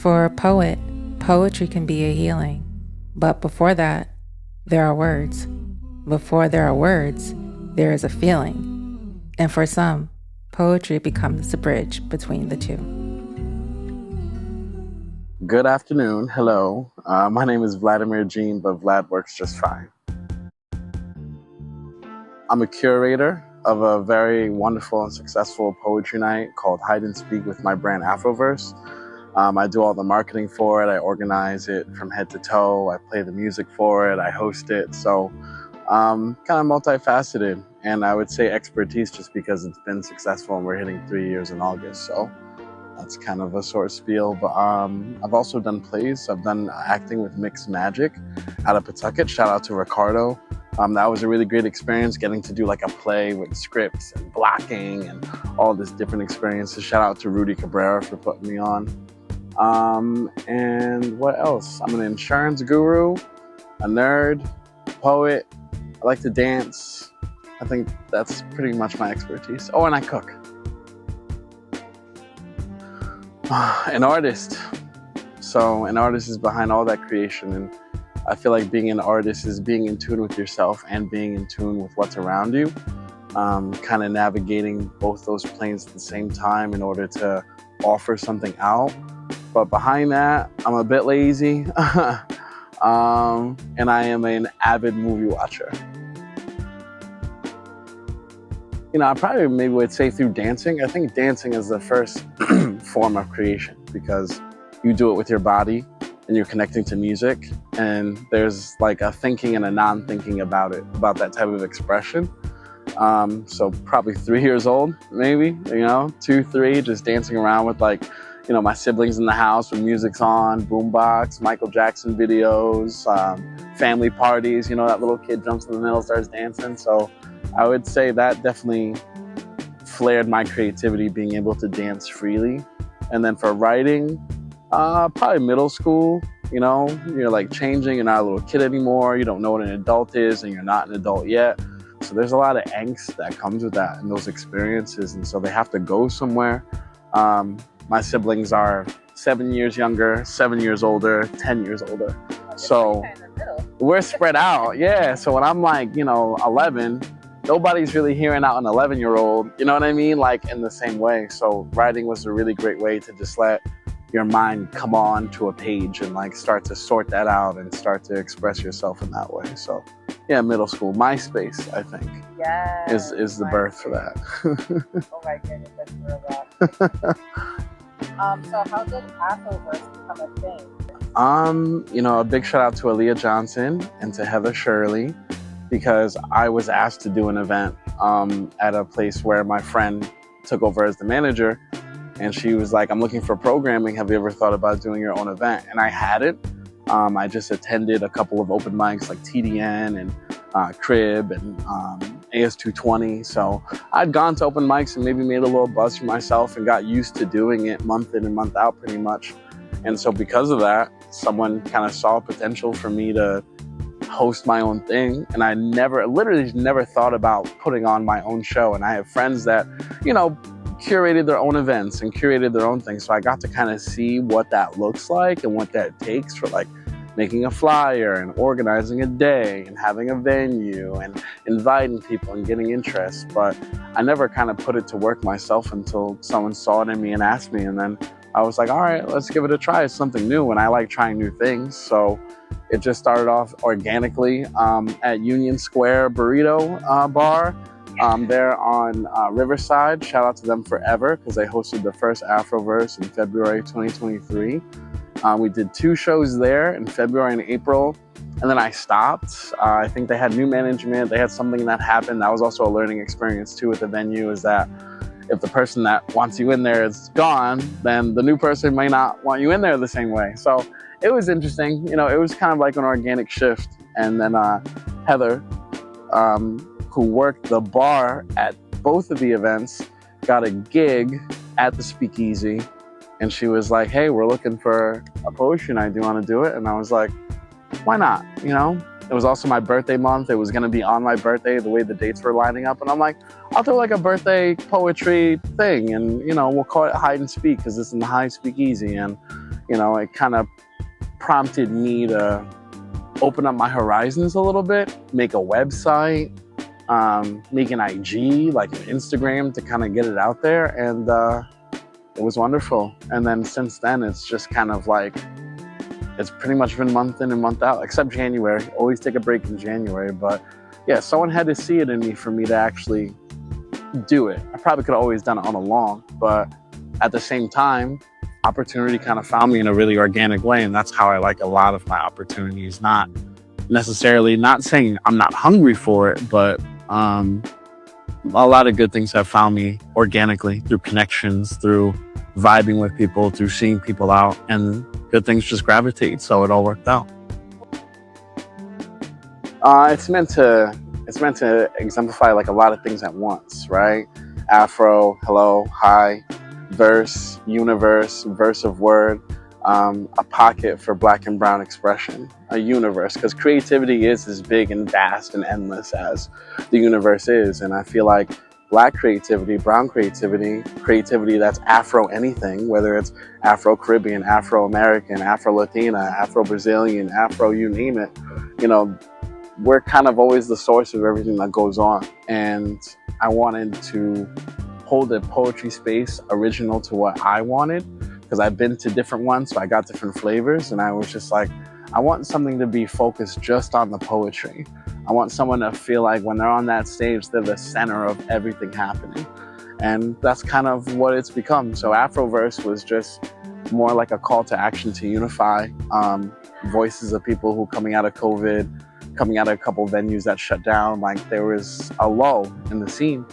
For a poet, poetry can be a healing. But before that, there are words. Before there are words, there is a feeling. And for some, poetry becomes the bridge between the two. Good afternoon. Hello. My name is Vladimir Jean, but Vlad works just fine. I'm a curator of a very wonderful and successful poetry night called Hide and Speak with my brand AfroVerse. I do all the marketing for it. I organize it from head to toe. I play the music for it. I host it. So kind of multifaceted, and I would say expertise just because it's been successful and we're hitting 3 years in August. So that's kind of a short spiel. But I've also done plays. I've done acting with Mixed Magic out of Pawtucket. Shout out to Ricardo. That was a really great experience, getting to do like a play with scripts and blocking and all this different experiences. Shout out to Rudy Cabrera for putting me on. And what else? I'm an insurance guru, a nerd, poet. I like to dance. I think that's pretty much my expertise. Oh, and I cook. An artist. So an artist is behind all that creation, and I feel like being an artist is being in tune with yourself and being in tune with what's around you. Kind of navigating both those planes at the same time in order to offer something out. But behind that, I'm a bit lazy, and I am an avid movie watcher. You know, I probably maybe would say through dancing. I think dancing is the first form of creation because you do it with your body and you're connecting to music, and there's like a thinking and a non-thinking about it, about that type of expression. So probably 3 years old, maybe, 2, 3, just dancing around with my siblings in the house when music's on, boombox, Michael Jackson videos, family parties, that little kid jumps in the middle, starts dancing. So I would say that definitely flared my creativity, being able to dance freely. And then for writing, probably middle school, you're like changing, you're not a little kid anymore, you don't know what an adult is, and you're not an adult yet. So there's a lot of angst that comes with that and those experiences, and so they have to go somewhere. My siblings are 7 years younger, 7 years older, 10 years older. So we're spread out, yeah. So when I'm 11, nobody's really hearing out an 11-year-old, you know what I mean? Like in the same way. So writing was a really great way to just let your mind come on to a page and start to sort that out and start to express yourself in that way. So yeah, middle school, MySpace, I think, is the birth for that. Oh my goodness, that's real rough. So how did AfroVerse become a thing? A big shout out to Aaliyah Johnson and to Heather Shirley, because I was asked to do an event at a place where my friend took over as the manager. And she was like, I'm looking for programming. Have you ever thought about doing your own event? And I hadn't. I just attended a couple of open mics like TDN and Crib and AS220. So I'd gone to open mics and maybe made a little buzz for myself and got used to doing it month in and month out pretty much. And so because of that, someone kind of saw potential for me to host my own thing. And I literally never thought about putting on my own show. And I have friends that, curated their own events and curated their own things. So I got to kind of see what that looks like and what that takes for making a flyer and organizing a day and having a venue and inviting people and getting interest. But I never kind of put it to work myself until someone saw it in me and asked me. And then I was like, all right, let's give it a try. It's something new, and I like trying new things. So it just started off organically at Union Square Burrito Bar. They're on Riverside. Shout out to them forever, because they hosted the first AfroVerse in February 2023. We did 2 shows there in February and April, and then I stopped. I think they had new management. They had something that happened. That was also a learning experience too with the venue, is that if the person that wants you in there is gone, then the new person may not want you in there the same way. So it was interesting. It was kind of like an organic shift. And then Heather, who worked the bar at both of the events, got a gig at the Speakeasy. And she was like, hey, we're looking for a poetry night. Do you want to do it? And I was like, why not? It was also my birthday month. It was going to be on my birthday, the way the dates were lining up. And I'm like, I'll do like a birthday poetry thing, and you know, we'll call it hide and speak because it's in the high speakeasy, and you know, it kind of prompted me to open up my horizons a little bit, make a website, make an IG, like an Instagram, to kind of get it out there, and it was wonderful. And then since then, it's just kind of like, it's pretty much been month in and month out, except January. Always take a break in January, but yeah, someone had to see it in me for me to actually do it. I probably could have always done it all along, but at the same time, opportunity kind of found me in a really organic way, and that's how I like a lot of my opportunities. Not necessarily, not saying I'm not hungry for it, but a lot of good things have found me organically through connections, through vibing with people, through seeing people out, and good things just gravitate. So it all worked out. It's meant to exemplify like a lot of things at once, right? Afro, hello, hi, verse, universe, verse of word, a pocket for Black and brown expression, a universe, because creativity is as big and vast and endless as the universe is. And I feel like Black creativity, brown creativity, creativity that's Afro anything, whether it's Afro-Caribbean, Afro-American, Afro-Latina, Afro-Brazilian, Afro, you name it, you know, we're kind of always the source of everything that goes on. And I wanted to hold a poetry space original to what I wanted, because I've been to different ones, so I got different flavors, and I was just like, I want something to be focused just on the poetry. I want someone to feel like when they're on that stage, they're the center of everything happening. And that's kind of what it's become. So AfroVerse was just more like a call to action to unify voices of people who coming out of COVID, coming out of a couple venues that shut down, like there was a lull in the scene.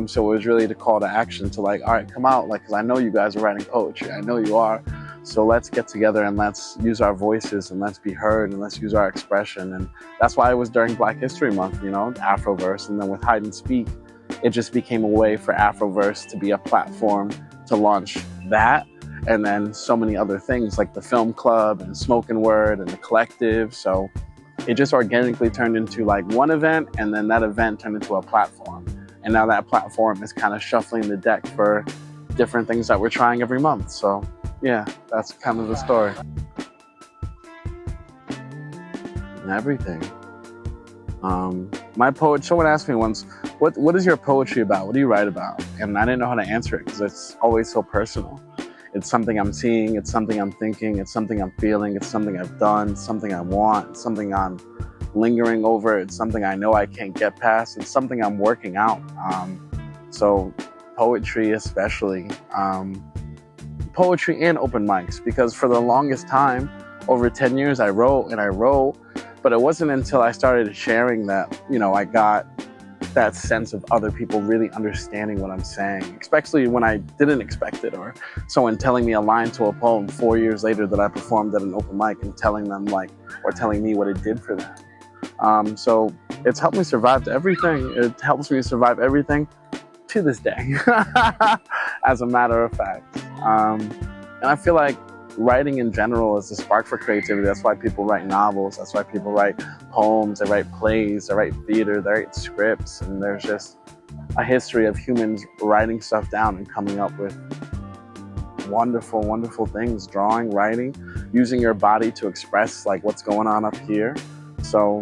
So it was really the call to action to like, all right, come out, like, because I know you guys are writing poetry. I know you are. So let's get together and let's use our voices and let's be heard and let's use our expression. And that's why it was during Black History Month, you know, AfroVerse. And then with Hide and Speak, it just became a way for AfroVerse to be a platform to launch that. And then so many other things like the Film Club and Spoken Word and the Collective. So it just organically turned into like one event, and then that event turned into a platform. And now that platform is kind of shuffling the deck for different things that we're trying every month. So yeah, that's kind of the story. And everything. My poet, someone asked me once, what is your poetry about? What do you write about? And I didn't know how to answer it because it's always so personal. It's something I'm seeing, it's something I'm thinking, it's something I'm feeling, it's something I've done, it's something I want, it's something I'm lingering over, it's something I know I can't get past, it's something I'm working out. So poetry especially, poetry and open mics, because for the longest time, over 10 years, I wrote, but it wasn't until I started sharing that, you know, I got that sense of other people really understanding what I'm saying, especially when I didn't expect it, or someone telling me a line to a poem 4 years later that I performed at an open mic and telling them like, or telling me what it did for them. So it's helped me survive everything. It helps me survive everything to this day, as a matter of fact. And I feel like writing in general is a spark for creativity. That's why people write novels. That's why people write poems, they write plays, they write theater, they write scripts. And there's just a history of humans writing stuff down and coming up with wonderful, wonderful things. Drawing, writing, using your body to express like what's going on up here. So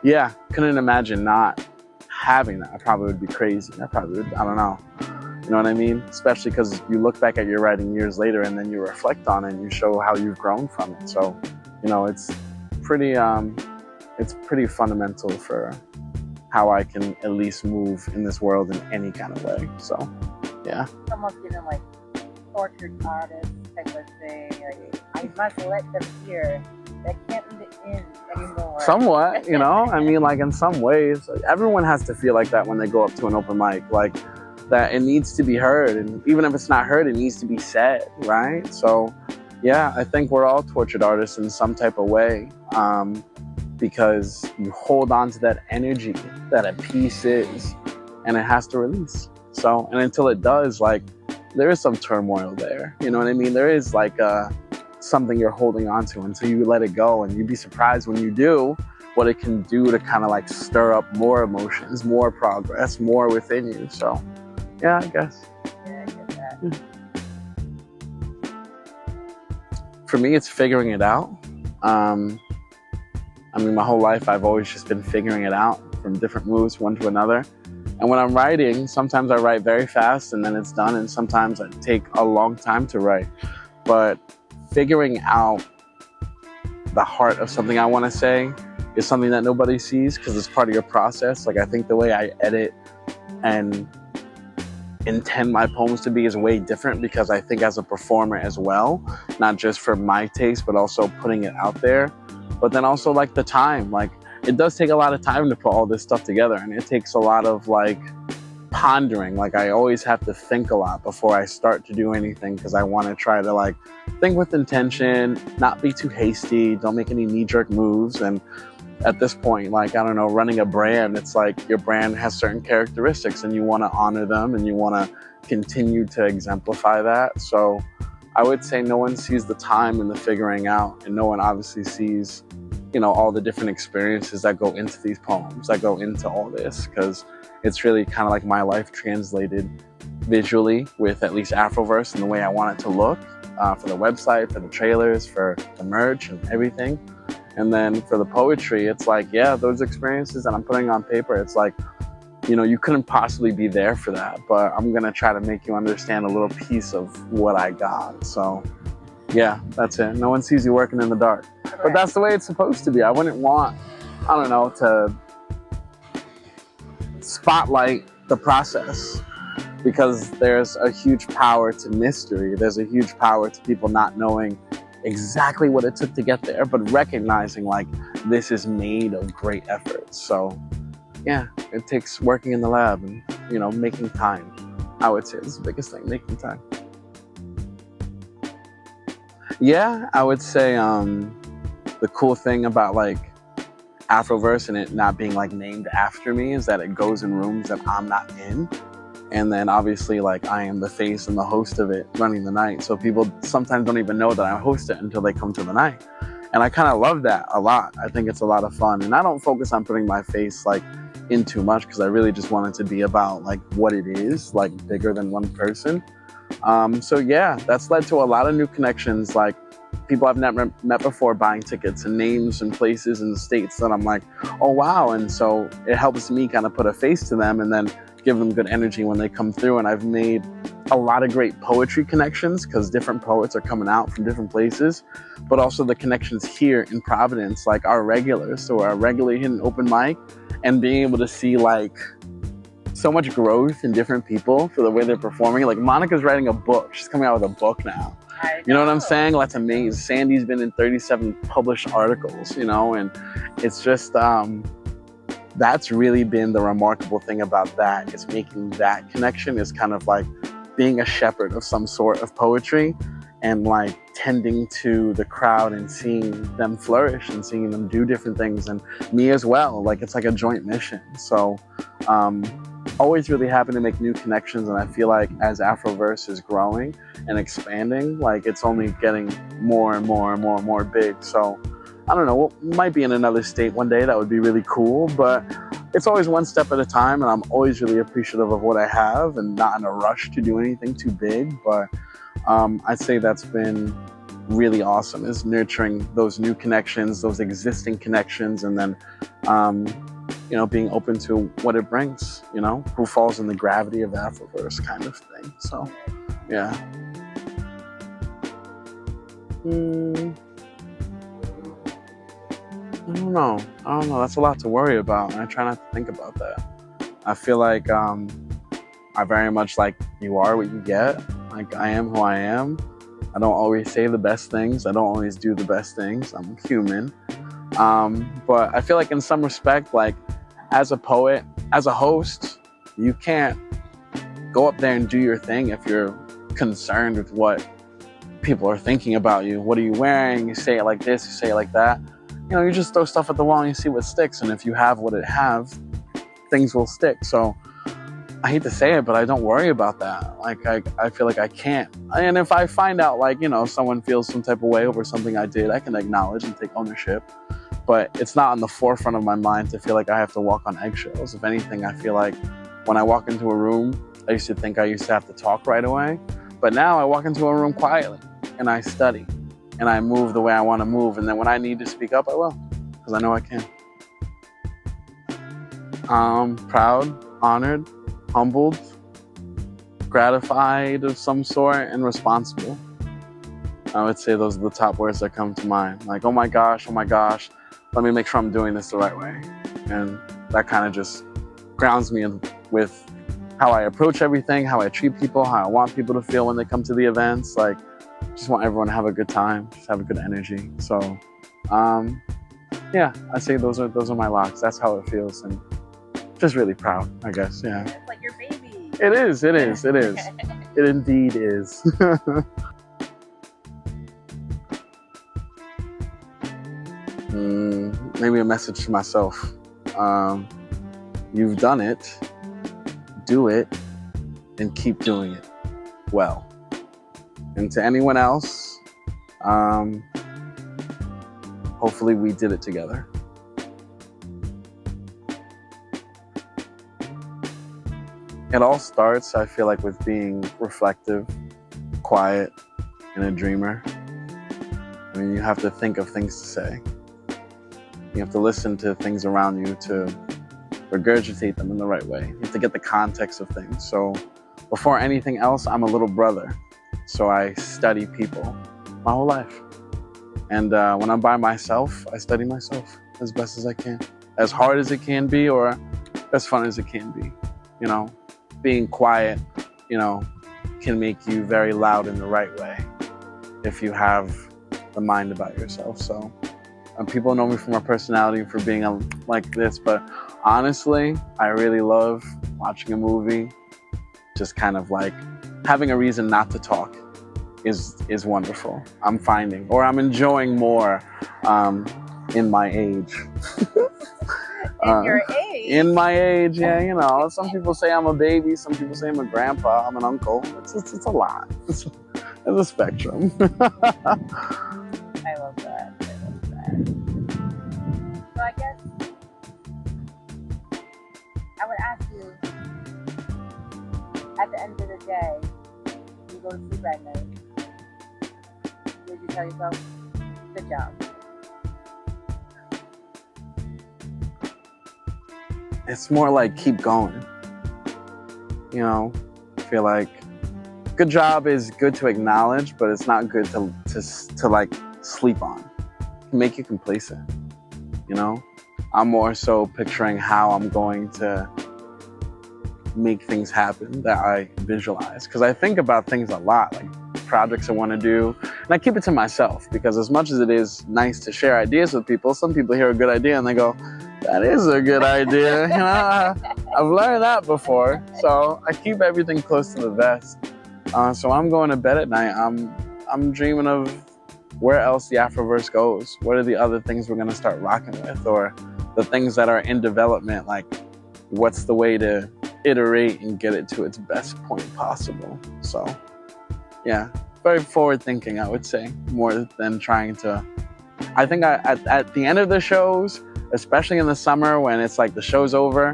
yeah, couldn't imagine not having that. I probably would be crazy. I probably would, I don't know. You know what I mean? Especially because you look back at your writing years later and then you reflect on it and you show how you've grown from it. So, you know, it's pretty fundamental for how I can at least move in this world in any kind of way. So, yeah. Almost getting like tortured artist type of thing. Like, I must let them hear. That can't be the end anymore. Somewhat, you know? I mean, like in some ways, everyone has to feel like that when they go up to an open mic. Like, that it needs to be heard, and even if it's not heard, it needs to be said, right? So yeah, I think we're all tortured artists in some type of way, because you hold on to that energy that a piece is, and it has to release. So, and until it does, like, there is some turmoil there, you know what I mean? There is like something you're holding on to until you let it go, and you'd be surprised when you do, what it can do to kind of like stir up more emotions, more progress, more within you. So yeah, I guess. Yeah, I get that. For me, it's figuring it out. I mean, my whole life, I've always just been figuring it out from different moves, one to another. And when I'm writing, sometimes I write very fast and then it's done. And sometimes I take a long time to write. But figuring out the heart of something I want to say is something that nobody sees because it's part of your process. Like, I think the way I edit and intend my poems to be is way different because I think as a performer as well, not just for my taste, but also putting it out there. But then also like the time, like it does take a lot of time to put all this stuff together, and it takes a lot of like pondering. Like I always have to think a lot before I start to do anything because I want to try to like think with intention, not be too hasty, don't make any knee-jerk moves. And at this point, like, I don't know, running a brand, it's like your brand has certain characteristics and you want to honor them and you want to continue to exemplify that. So I would say no one sees the time and the figuring out, and no one obviously sees, you know, all the different experiences that go into these poems, that go into all this, because it's really kind of like my life translated visually with at least AfroVerse and the way I want it to look, for the website, for the trailers, for the merch and everything. And then for the poetry, it's like, yeah, those experiences that I'm putting on paper, it's like, you know, you couldn't possibly be there for that, but I'm going to try to make you understand a little piece of what I got. So yeah, that's it. No one sees you working in the dark, but that's the way it's supposed to be. I wouldn't want, I don't know, to spotlight the process because there's a huge power to mystery. There's a huge power to people not knowing exactly what it took to get there, but recognizing like this is made of great effort. So yeah, it takes working in the lab and, you know, making time. I would say is the biggest thing, making time. Yeah, I would say the cool thing about like AfroVerse and it not being like named after me is that it goes in rooms that I'm not in. And then obviously like I am the face and the host of it running the night. So people sometimes don't even know that I host it until they come to the night. And I kind of love that a lot. I think it's a lot of fun. And I don't focus on putting my face like in too much because I really just want it to be about like what it is, like bigger than one person. So yeah, that's led to a lot of new connections, like people I've never met before buying tickets and names and places and states that I'm like, oh wow. And so it helps me kind of put a face to them and then give them good energy when they come through. And I've made a lot of great poetry connections because different poets are coming out from different places, but also the connections here in Providence, like our regulars. So our regularly hitting open mic and being able to see like so much growth in different people for the way they're performing. Like Monica's writing a book. She's coming out with a book now. You know what I'm saying? That's amazing. Sandy's been in 37 published articles, you know, and it's just, that's really been the remarkable thing about that, is making that connection is kind of like being a shepherd of some sort of poetry and like tending to the crowd and seeing them flourish and seeing them do different things, and me as well. Like it's like a joint mission. So always really happy to make new connections, and I feel like as AfroVerse is growing and expanding, like it's only getting more and more and more and more big. So I don't know, might be in another state one day. That would be really cool, but it's always one step at a time, and I'm always really appreciative of what I have and not in a rush to do anything too big. But I'd say that's been really awesome, is nurturing those new connections, those existing connections, and then you know, being open to what it brings, you know, who falls in the gravity of AfroVerse kind of thing. So yeah. I don't know. That's a lot to worry about, and I try not to think about that. I feel like I very much like you are what you get. Like I am who I am. I don't always say the best things. I don't always do the best things. I'm human. But I feel like in some respect, like as a poet, as a host, you can't go up there and do your thing if you're concerned with what people are thinking about you. What are you wearing? You say it like this, you say it like that. You know, you just throw stuff at the wall and you see what sticks. And if you have what it have, things will stick. So I hate to say it, but I don't worry about that. Like, I feel like I can't. And if I find out, like, you know, someone feels some type of way over something I did, I can acknowledge and take ownership. but it's not on the forefront of my mind to feel like I have to walk on eggshells. If anything, I feel like when I walk into a room, I used to think I used to have to talk right away, but now I walk into a room quietly and I study and I move the way I want to move, and then when I need to speak up, I will, because I know I can. Proud, honored, humbled, gratified of some sort, and responsible. I would say those are the top words that come to mind. Like, oh my gosh, let me make sure I'm doing this the right way. And that kind of just grounds me with how I approach everything, how I treat people, how I want people to feel when they come to the events. Like, just want everyone to have a good time, just have a good energy. So, yeah, I'd say those are my locks. That's how it feels, and just really proud, I guess. Yeah. It's like your baby. It is. It indeed is. Maybe a message to myself. You've done it, do it, and keep doing it well. And to anyone else, hopefully we did it together. It all starts, I feel like, with being reflective, quiet, and a dreamer. I mean, you have to think of things to say. You have to listen to things around you to regurgitate them in the right way. You have to get the context of things. So before anything else, I'm a little brother. So I study people my whole life. And when I'm by myself, I study myself as best as I can. As hard as it can be, or as fun as it can be. You know, being quiet, you know, can make you very loud in the right way if you have the mind about yourself. So people know me for my personality and for being like this, but honestly, I really love watching a movie. Just kind of like having a reason not to talk is wonderful. I'm finding, or I'm enjoying more in my age. In your age? In my age, yeah, you know. Some people say I'm a baby, some people say I'm a grandpa, I'm an uncle. It's a lot. It's a spectrum. I love that. So I guess I would ask you, at the end of the day, you go to sleep at night, would you tell yourself, good job? It's more like keep going. You know, I feel like good job is good to acknowledge, but it's not good to like sleep on. It can make you complacent. You know, I'm more so picturing how I'm going to make things happen that I visualize. Because I think about things a lot, like projects I want to do, and I keep it to myself, because as much as it is nice to share ideas with people, some people hear a good idea and they go, that is a good idea. You know, I've learned that before. So I keep everything close to the vest. So I'm going to bed at night. I'm dreaming of where else the AfroVerse goes. What are the other things we're going to start rocking with, or the things that are in development? Like, what's the way to iterate and get it to its best point possible? So, yeah, very forward thinking, I would say, more than trying to. I think at the end of the shows, especially in the summer when it's like the show's over,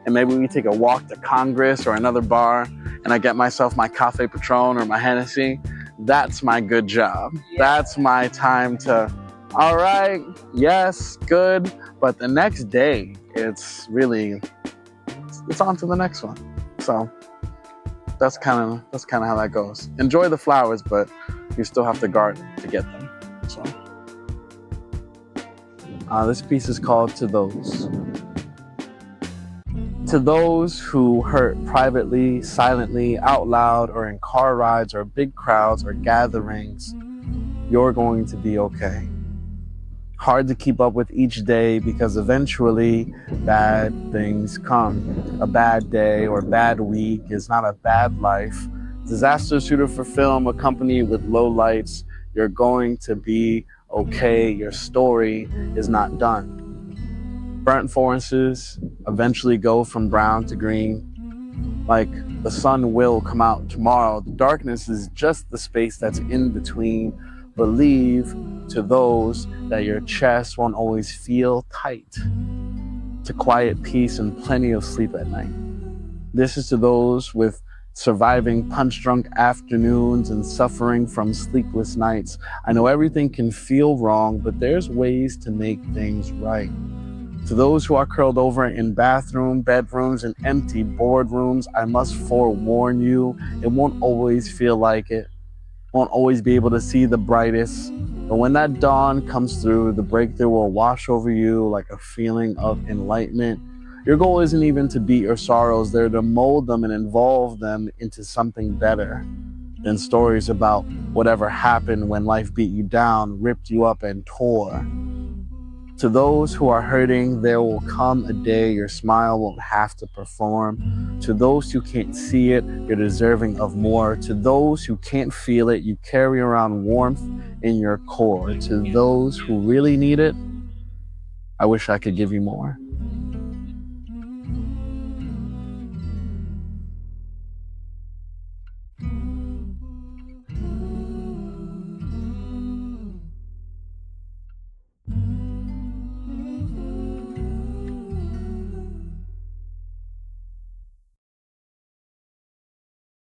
and maybe we take a walk to Congress or another bar, and I get myself my Cafe Patron or my Hennessy, that's my good job. Yeah. That's my time to, all right, yes, good. But the next day, it's on to the next one. So that's kind of how that goes. Enjoy the flowers, but you still have to garden to get them. So this piece is called To Those. To those who hurt privately, silently, out loud, or in car rides, or big crowds, or gatherings, you're going to be okay. Hard to keep up with each day because eventually bad things come. A bad day or bad week is not a bad life. Disaster shooter for film accompanied with low lights. You're going to be okay. Your story is not done. Burnt forests eventually go from brown to green. Like the sun will come out tomorrow. The darkness is just the space that's in between. Believe to those that your chest won't always feel tight. To quiet peace and plenty of sleep at night. This is to those with surviving punch-drunk afternoons and suffering from sleepless nights. I know everything can feel wrong, but there's ways to make things right. To those who are curled over in bedrooms, and empty boardrooms, I must forewarn you, it won't always feel like it. Won't always be able to see the brightest. But when that dawn comes through, the breakthrough will wash over you like a feeling of enlightenment. Your goal isn't even to beat your sorrows. They're to mold them and evolve them into something better than stories about whatever happened when life beat you down, ripped you up, and tore. To those who are hurting, there will come a day your smile won't have to perform. To those who can't see it, you're deserving of more. To those who can't feel it, you carry around warmth in your core. To those who really need it, I wish I could give you more.